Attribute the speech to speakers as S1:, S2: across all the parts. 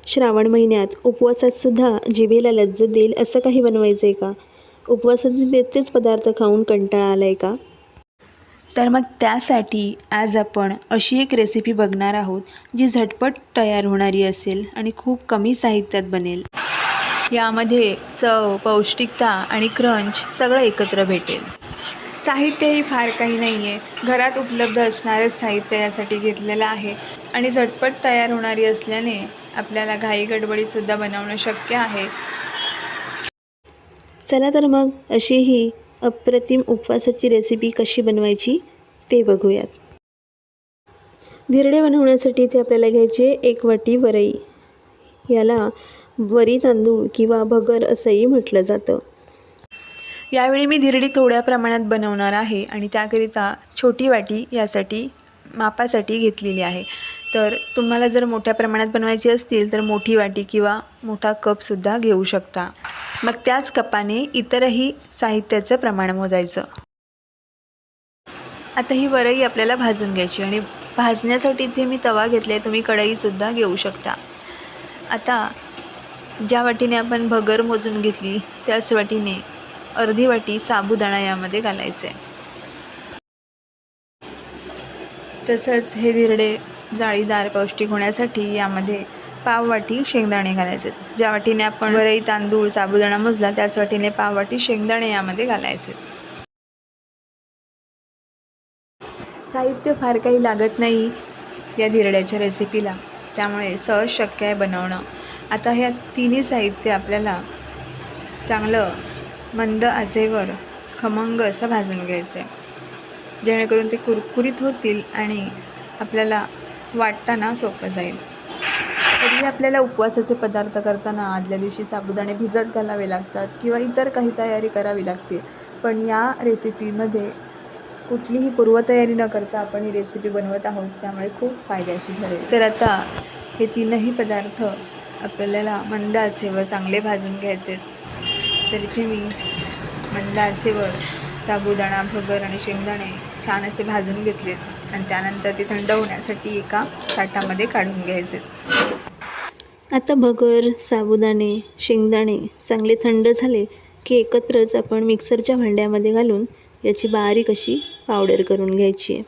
S1: श्रावण महिन्यात उपवासातसुद्धा जिभेला लज्जत देईल असं काही बनवायचं आहे का? उपवासाचे तेच पदार्थ खाऊन कंटाळा आला आहे का? तर मग त्यासाठी आज आपण अशी एक रेसिपी बघणार आहोत जी झटपट तयार होणारी असेल आणि खूप कमी साहित्यात बनेल.
S2: यामध्ये चव, पौष्टिकता आणि क्रंच सगळं एकत्र भेटेल.
S1: साहित्यही फार काही नाही आहे, घरात उपलब्ध असणारंच साहित्य यासाठी घेतलेलं आहे आणि झटपट तयार होणारी असल्याने आपल्याला घाई गडबडीतसुद्धा बनवणं शक्य आहे. चला तर मग अशी ही अप्रतिम उपवासाची रेसिपी कशी बनवायची ते बघूयात. धिरडे बनवण्यासाठी ते आपल्याला घ्यायचे 1 वाटी वरई. याला वरी तांदूळ किंवा भगर असंही म्हटलं जातं.
S2: यावेळी मी धिरडी थोड्या प्रमाणात बनवणार आहे आणि त्याकरिता छोटी वाटी यासाठी मापासाठी घेतलेली आहे. तर तुम्हाला जर मोठ्या प्रमाणात बनवायची असतील तर मोठी वाटी किंवा मोठा कपसुद्धा घेऊ शकता. मग त्याच कपाने इतरही साहित्याचं प्रमाण मोजायचं. आता ही वरई आपल्याला भाजून घ्यायची आणि भाजण्यासाठी इथे मी तवा घेतला आहे, तुम्ही कढईसुद्धा घेऊ शकता. आता ज्या वाटीने आपण भगर मोजून घेतली त्याच वाटीने अर्धी वाटी साबुदाणा यामध्ये घालायचे. तसंच हे धिरडे जाळीदार पौष्टिक होण्यासाठी यामध्ये पाव वाटी शेंगदाणे घालायचे. ज्या वाटीने आपण वरई तांदूळ साबुदाणा मोजला त्याच वाटीने पाव वाटी शेंगदाणे यामध्ये घालायचे. साहित्य फार काही लागत नाही या धिरड्याच्या रेसिपीला, त्यामुळे सहज शक्य आहे बनवणं. आता ह्या तिन्ही साहित्य आपल्याला चांगलं मंद आचेवर खमंग असं भाजून घ्यायचं आहे, जेणेकरून ते कुरकुरीत होतील आणि आपल्याला वाटताना सोपं जाईल. तरी आपल्याला उपवासाचे पदार्थ करताना आदल्या दिवशी साबुदाणे भिजत घालावे लागतात किंवा इतर काही तयारी करावी लागते, पण या रेसिपीमध्ये कुठलीही पूर्वतयारी न करता आपण ही रेसिपी बनवत आहोत, त्यामुळे खूप फायद्याची ठरेल. तर आता हे तीनही पदार्थ आपल्याला मंद आचेवर चांगले भाजून घ्यायचे. तर इथे मी मंद आचेवर साबुदाणा भगर आणि शेंगदाणे छान असे भाजून घेतलेत आणि त्यानंतर ते थंड होण्यासाठी एका ताटामध्ये काढून घ्यायचे.
S1: आता भगर साबुदाणे शेंगदाणे चांगले थंड झाले की एकत्रच आपण मिक्सरच्या भांड्यामध्ये घालून याची बारीक अशी पावडर करून घ्यायची आहे.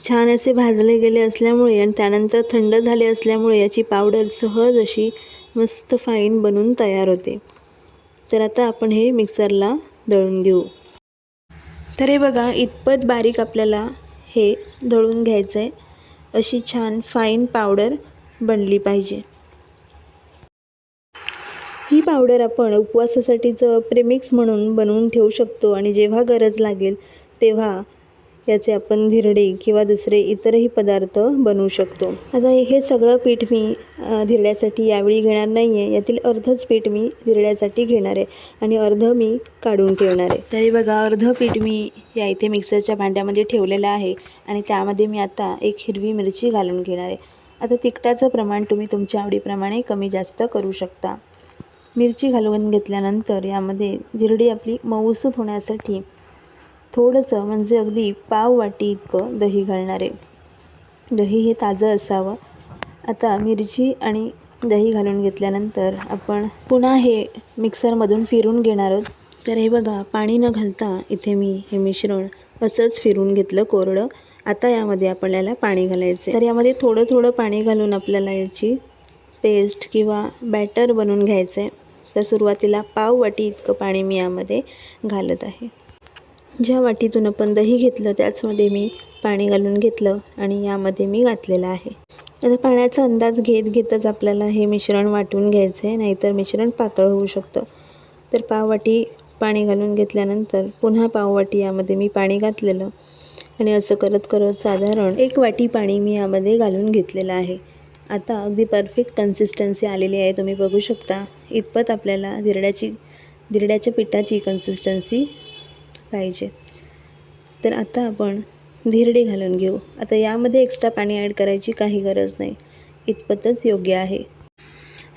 S1: छान असे भाजले गेले असल्यामुळे आणि त्यानंतर थंड झाले असल्यामुळे याची पावडर सहज अशी मस्त फाईन बनून तयार होते. तर आता आपण हे मिक्सरला दळून घेऊ. तर हे बघा, इतपत बारीक आपल्याला हे दळून घ्यायचं आहे. अशी छान फाईन पावडर बनली पाहिजे. ही पावडर आपण उपवासासाठीचं प्रेमिक्स म्हणून बनवून ठेवू शकतो आणि जेव्हा गरज लागेल तेव्हा याचे आपण धिरडे किंवा दुसरे इतरही पदार्थ बनवू शकतो. आता हे सगळं पीठ मी धिरड्यासाठी यावेळी घेणार नाही आहे. यातील अर्धच पीठ मी धिरड्यासाठी घेणार आहे आणि अर्ध मी काढून ठेवणार आहे. तरी बघा, अर्ध पीठ मी या इथे मिक्सरच्या भांड्यामध्ये ठेवलेलं आहे आणि त्यामध्ये मी आता 1 हिरवी मिरची घालून घेणार आहे. आता तिखटाचं प्रमाण तुम्ही तुमच्या आवडीप्रमाणे कमी जास्त करू शकता. मिरची घालून घेतल्यानंतर यामध्ये धिरडी आपली मऊसूत होण्यासाठी थोडंसं म्हणजे अगदी पाव वाटी इतकं दही घालणार आहे. दही हे ताजं असावं. आता मिरची आणि दही घालून घेतल्यानंतर आपण पुन्हा हे मिक्सरमधून फिरून घेणार आहोत. तर हे बघा, पाणी न घालता इथे मी हे मिश्रण असंच फिरून घेतलं कोरडं. आता यामध्ये आपल्याला पाणी घालायचं. तर यामध्ये थोडं थोडं पाणी घालून आपल्याला याची पेस्ट किंवा बॅटर बनवून घ्यायचं आहे. तर सुरुवातीला पाव वाटी इतकं पाणी मी यामध्ये घालत आहे. ज्या वाटीतून आपण दही घेतलं त्याचमध्ये मी पाणी घालून घेतलं आणि यामध्ये मी घातलेलं आहे. आता पाण्याचा अंदाज घेतच आपल्याला हे मिश्रण वाटून घ्यायचं आहे, नाहीतर मिश्रण पातळ होऊ शकतं. तर पाव वाटी पाणी घालून घेतल्यानंतर पुन्हा पाव वाटी यामध्ये मी पाणी घातलेलं आणि असं करत करत साधारण 1 वाटी पाणी मी यामध्ये घालून घेतलेलं आहे. आता अगदी परफेक्ट कन्सिस्टन्सी आलेली आहे, तुम्ही बघू शकता. इतपत आपल्याला धिरड्याच्या पिठाची कन्सिस्टन्सी पाहिजे. तर आता आपण धिरडे घालून घेऊ. आता यामध्ये एक्स्ट्रा पाणी ॲड करायची काही गरज नाही, इतपतच योग्य आहे.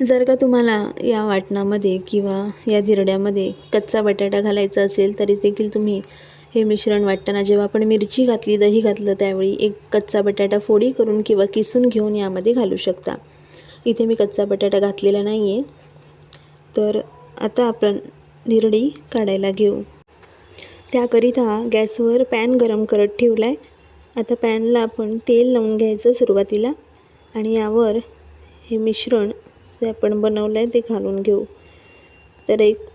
S1: जर का तुम्हाला या वाटणामध्ये किंवा या धिरड्यामध्ये कच्चा बटाटा घालायचा असेल तरी देखील तुम्ही हे मिश्रण वाटताना जेव्हा आपण मिरची घातली दही घातलं त्यावेळी 1 कच्चा बटाटा फोडी करून किंवा किसून घेऊन यामध्ये घालू शकता. इथे मी कच्चा बटाटा घातलेला नाही आहे. तर आता आपण धिरडी काढायला घेऊ. त्याकरिता गॅसवर पॅन गरम करत ठेवला आहे. आता पॅनला आपण तेल लावून घ्यायचं सुरुवातीला आणि यावर हे मिश्रण जे आपण बनवलं आहे ते घालून घेऊ. तर एक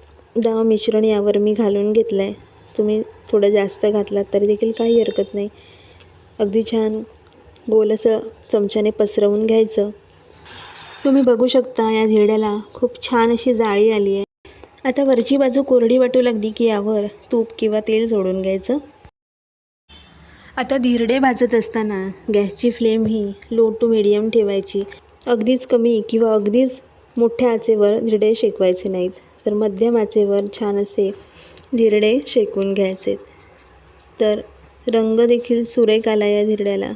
S1: मिश्रण यावर मी घालून घेतलं आहे. तुम्ही थोडं जास्त घातलात तरी देखील काही हरकत नाही. अगदी छान गोल असं चमच्याने पसरवून घ्यायचं. तुम्ही बघू शकता या धिरड्याला खूप छान अशी जाळी आली आहे. आता वरची बाजू कोरडी वाटू लागली की यावर तूप किंवा तेल सोडून घ्यायचं. आता धिरडे भाजत असताना गॅसची फ्लेम ही लो टू मिडियम ठेवायची. अगदीच कमी किंवा अगदीच मोठ्या आचेवर धिरडे शेकवायचे नाहीत, तर मध्यम आचेवर छान असे धिरडे शेकून घ्यायचे. तर रंग देखील सुरेख आला या धिरड्याला.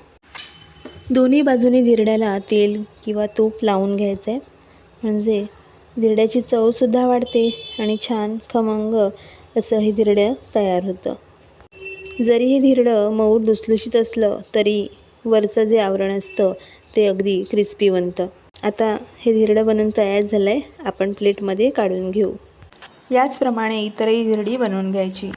S1: दोन्ही बाजूनी धिरड्याला तेल किंवा तूप लावून घ्यायचं आहे, म्हणजे धिरड्याची चवसुद्धा वाढते आणि छान खमंग असं हे धिरडं तयार होतं. जरी हे धिरडं मऊ लुसलुशीत असलं तरी वरचं जे आवरण असतं ते अगदी क्रिस्पी बनतं. आता हे धिरडं बनवून तयार झालं आहे. आपण प्लेटमध्ये काढून घेऊ.
S2: याचप्रमाणे इतरही धिरडी बनवून घ्यायची.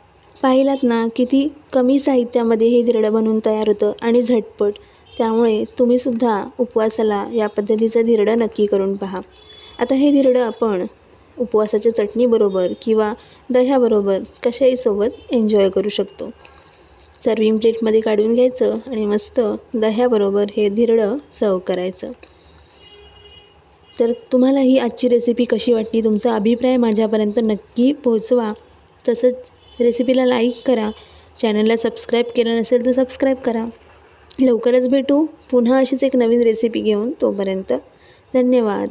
S1: पाहिलात ना किती कमी साहित्यामध्ये हे धिरडं बनवून तयार होतं आणि झटपट. त्यामुळे तुम्हीसुद्धा उपवासाला या पद्धतीचं धिरडं नक्की करून पहा. आता हे धिरडं आपण उपवासाच्या चटणीबरोबर किंवा दह्याबरोबर कशाही सोबत एन्जॉय करू शकतो. सर्विंग प्लेटमध्ये काढून घ्यायचं आणि मस्त दह्याबरोबर हे धिरडं सर्व करायचं. तर तुम्हाला ही आजची रेसिपी कशी वाटली, तुमचा अभिप्राय माझ्यापर्यंत नक्की पोहोचवा. तसंच रेसिपीला लाईक करा. चॅनलला सबस्क्राईब केलं नसेल तर सबस्क्राईब करा. लवकरच भेटू पुन्हा अशीच एक नवीन रेसिपी घेऊन. तोपर्यंत धन्यवाद.